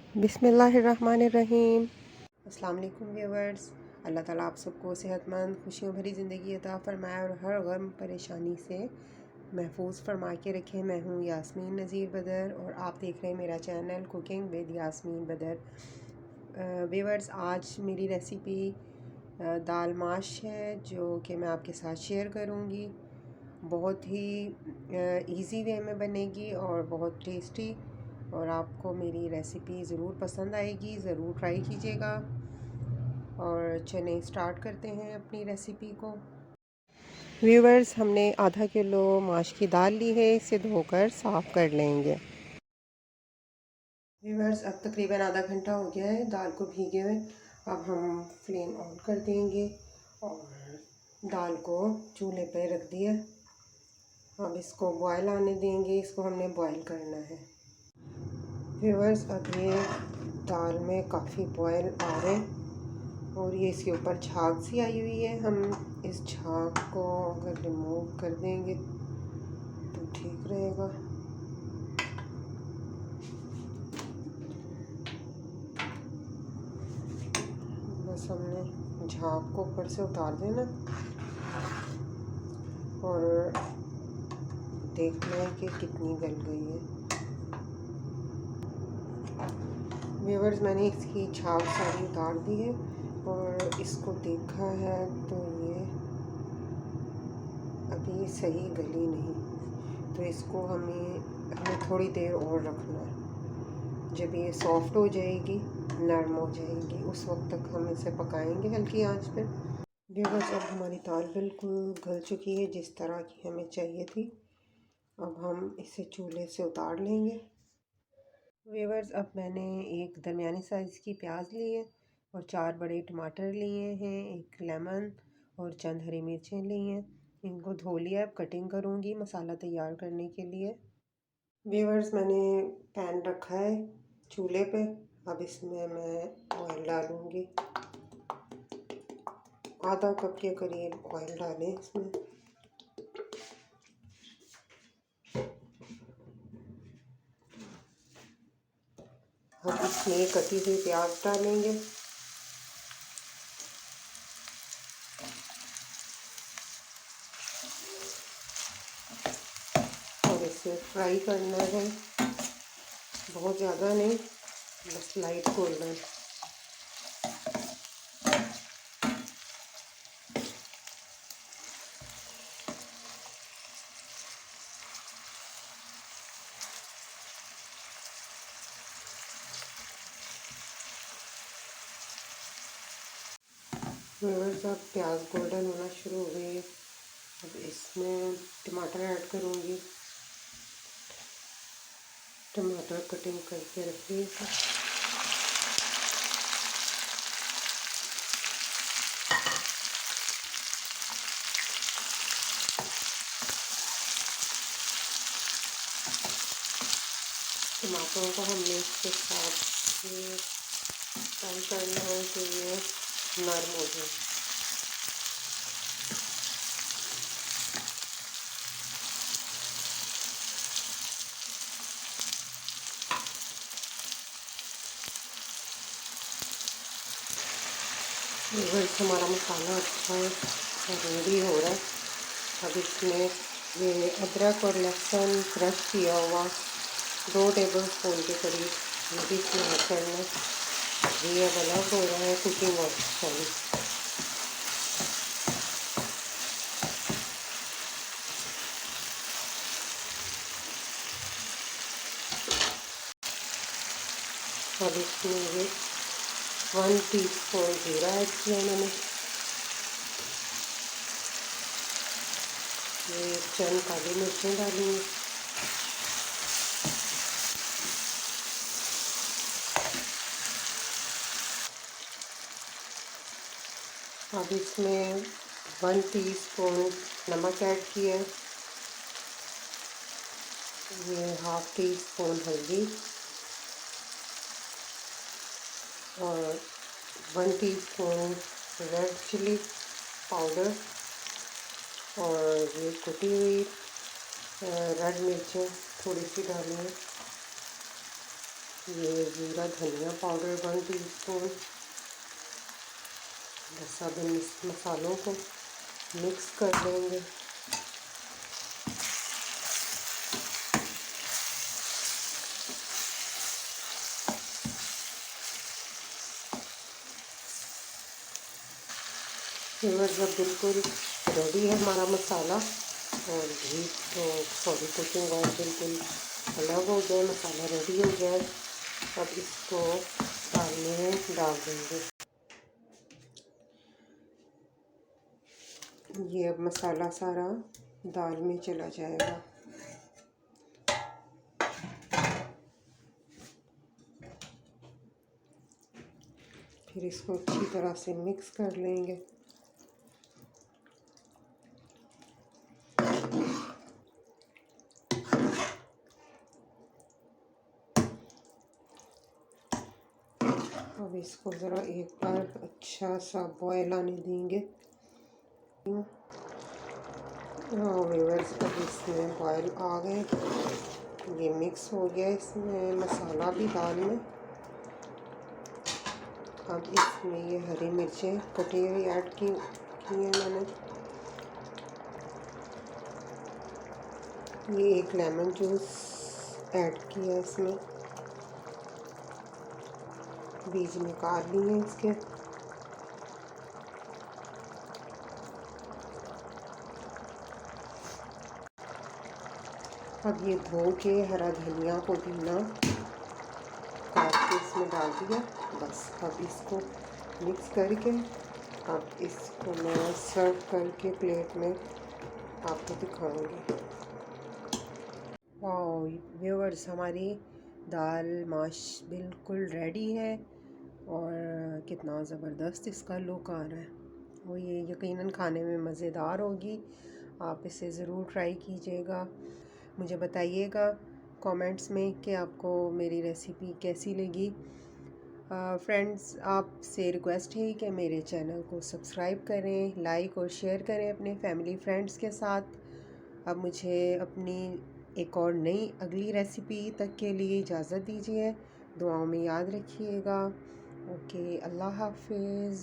बिस्मिल्लाहिर्रहमानिर्रहीम। अस्सलाम वालेकुम व्यूअर्स। अल्लाह ताला आप सबको सेहतमंद खुशियों भरी ज़िंदगी अता फ़रमाए और हर गम परेशानी से महफूज फरमा के रखें। मैं हूँ यास्मीन नज़ीर बदर और आप देख रहे हैं मेरा चैनल कुकिंग विद यास्मीन बदर। व्यूअर्स, आज मेरी रेसिपी दाल माश है जो कि मैं आपके साथ शेयर करूँगी। बहुत ही इजी वे में बनेगी और बहुत टेस्टी, और आपको मेरी रेसिपी ज़रूर पसंद आएगी। ज़रूर ट्राई कीजिएगा। और चलें स्टार्ट करते हैं अपनी रेसिपी को। व्यूवर्स, हमने आधा किलो माश की दाल ली है, इसे धोकर साफ़ कर लेंगे। व्यूवर्स, अब तकरीबन आधा घंटा हो गया है दाल को भीगे हुए। अब हम फ्लेम ऑन कर देंगे और दाल को चूल्हे पर रख दिया। अब इसको बॉयल आने देंगे। इसको हमने बॉयल करना है। व्यूअर्स, अब ये दाल में काफ़ी बॉयल आ रहे हैं और ये इसके ऊपर झाग सी आई हुई है। हम इस झाग को अगर रिमूव कर देंगे तो ठीक रहेगा। बस हमने झाग को ऊपर से उतार देना और देखना है कि कितनी गल गई है। व्यूअर्स, मैंने इसकी झाग सारी उतार दी है और इसको देखा है तो ये अभी सही गली नहीं, तो इसको हमें थोड़ी देर और रखना है। जब ये सॉफ्ट हो जाएगी, नरम हो जाएगी, उस वक्त तक हम इसे पकाएंगे हल्की आंच पे। व्यूअर्स, अब हमारी दाल बिल्कुल गल चुकी है जिस तरह की हमें चाहिए थी। अब हम इसे चूल्हे से उतार लेंगे। व्यूअर्स, अब मैंने एक दरमियानी साइज़ की प्याज ली है और 4 बड़े टमाटर लिए हैं, एक लेमन और चंद हरी मिर्चें ली हैं। इनको धो लिया। अब कटिंग करूँगी मसाला तैयार करने के लिए। व्यूअर्स, मैंने पैन रखा है चूल्हे पे। अब इसमें मैं ऑयल डालूँगी। आधा कप के करीब ऑयल डालें इसमें। अब इसमें कटी हुई प्याज डालेंगे और इसे फ्राई करना है, बहुत ज़्यादा नहीं, बस लाइट गोल्डन। व्यूअर्स, अब प्याज गोल्डन होना शुरू हो गई है। अब इसमें टमाटर ऐड करूँगी। टमाटर कटिंग करके रखिए। टमाटरों को हमने इसके साथ फ्राई करना है कि ये नरम हो जाए। व्यूअर्स, हमारा मसाला अच्छा रेडी हो रहा है। अब इसमें ये अदरक और लहसुन क्रश किया हुआ 2 टेबल स्पून के करीब ये भी इसमें ऐड करना है। ये अब अलग हो रहा है कुकिंग ऑयल सॉरी। अब इसमें ये 1 टीस्पून जीरा ऐड किया मैंने। ये चंद काली मिर्चें डाली। अब इसमें 1 टीस्पून नमक ऐड किया। ये हाफ टी स्पून हल्दी और 1 टीस्पून रेड चिली पाउडर और ये कुटी हुई रेड मिर्चें थोड़ी सी डाली हैं। ये ज़ीरा धनिया पाउडर 1 टीस्पून। बस अब इन मसालों को मिक्स कर लेंगे। व्यूअर्स अब बिल्कुल रेडी है हमारा मसाला, और घी तो कुकिंग ऑयल बिल्कुल अलग हो गया, मसाला रेडी हो गया। अब इसको दाल में डाल देंगे। ये अब मसाला सारा दाल में चला जाएगा। फिर इसको अच्छी तरह से मिक्स कर लेंगे। अब इसको ज़रा एक बार अच्छा सा बॉयल आने देंगे। हाँ व्यूअर्स, अब इसमें बॉयल आ गए, ये मिक्स हो गया इसमें मसाला भी दाल में। अब इसमें ये हरी मिर्चें कटी हुई ऐड की है मैंने। ये एक लेमन जूस ऐड किया इसमें, बीज निकाल लिए इसके। अब ये धो के हरा धनिया पुदीना काट के इसमें डाल दिया। बस अब इसको मिक्स करके अब इसको मैं सर्व करके प्लेट में आपको दिखाऊंगी। वाह व्यूअर्स, हमारी दाल माश बिल्कुल रेडी है, और कितना ज़बरदस्त इसका लुक आ रहा है। वो ये यकीनन खाने में मज़ेदार होगी। आप इसे ज़रूर ट्राई कीजिएगा। मुझे बताइएगा कमेंट्स में कि आपको मेरी रेसिपी कैसी लगी। फ्रेंड्स, आपसे रिक्वेस्ट है कि मेरे चैनल को सब्सक्राइब करें, लाइक और शेयर करें अपने फैमिली फ्रेंड्स के साथ। अब मुझे अपनी एक और नई अगली रेसिपी तक के लिए इजाज़त दीजिए। दुआओं में याद रखिएगा। ओके, अल्लाह हाफिज़।